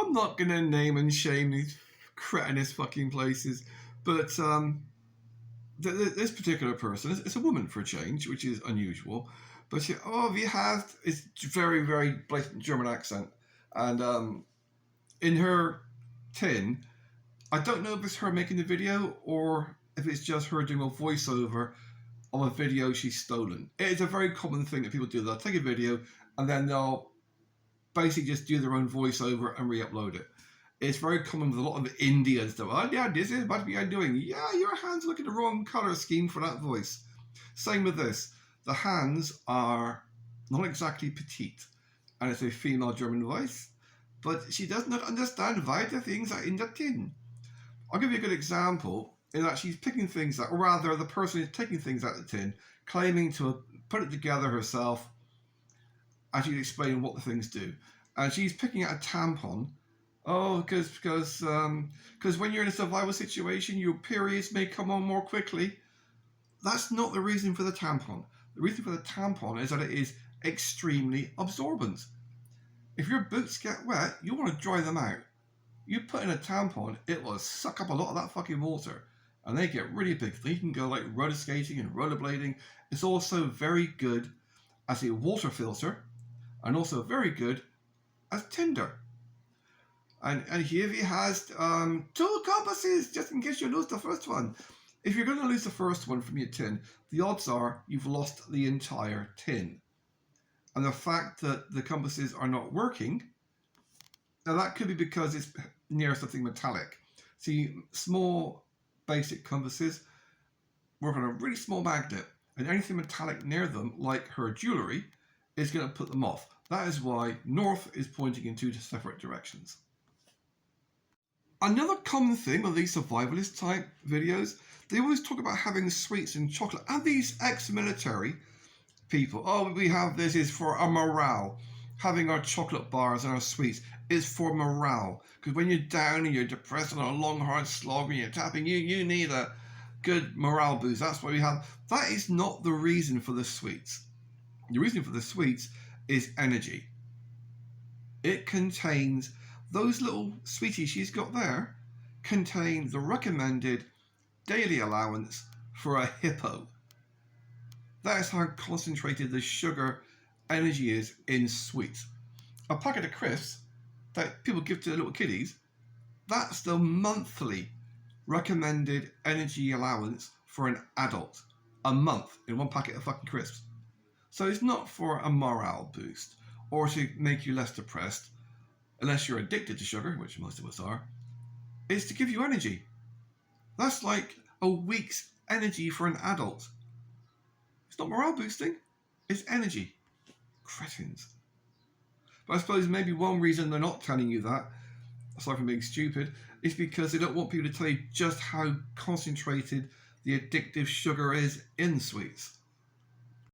I'm not going to name and shame these cretinous fucking places, but this particular person, it's a woman for a change, which is unusual, but we have, it's very, very blatant German accent, and in her tin, I don't know if it's her making the video or if it's just her doing a voiceover of a video she's stolen. It is a very common thing that people do. They'll take a video and then they'll basically just do their own voiceover and re-upload it. It's very common with a lot of Indians. Oh yeah, this is what we are doing. Yeah, your hands look at the wrong colour scheme for that voice. Same with this. The hands are not exactly petite, and it's a female German voice, but she does not understand why the things are in the tin. I'll give you a good example in that she's picking things out, or rather the person is taking things out of the tin, claiming to put it together herself, and she's explaining what the things do. And she's picking out a tampon. Oh, because when you're in a survival situation, your periods may come on more quickly. That's not the reason for the tampon. The reason for the tampon is that it is extremely absorbent. If your boots get wet, you want to dry them out. You put in a tampon, it will suck up a lot of that fucking water, and they get really big. You can go like roller skating and rollerblading. It's also very good as a water filter, and also very good as tinder. And here he has 2 compasses, just in case you lose the first one. If you're going to lose the first one from your tin, the odds are you've lost the entire tin. And the fact that the compasses are not working, now that could be because it's near something metallic. See, small basic compasses work on a really small magnet, and anything metallic near them, like her jewellery, is going to put them off. That is why north is pointing in 2 separate directions. Another common thing with these survivalist type videos, they always talk about having sweets and chocolate, and these ex-military people, oh, we have this is for our morale. Having our chocolate bars and our sweets is for morale. Because when you're down and you're depressed on a long, hard slog and you're tapping, you need a good morale boost. That's why we have. That is not the reason for the sweets. The reason for the sweets is energy. It contains, those little sweeties she's got there, contain the recommended daily allowance for a hippo. That is how concentrated the sugar energy is in sweets. A packet of crisps that people give to little kiddies, that's the monthly recommended energy allowance for an adult. A month in one packet of fucking crisps. So it's not for a morale boost or to make you less depressed, unless you're addicted to sugar, which most of us are. It's to give you energy. That's like a week's energy for an adult. It's not morale boosting, it's energy. Cretins. But I suppose maybe one reason they're not telling you that, aside from being stupid, is because they don't want people to tell you just how concentrated the addictive sugar is in sweets.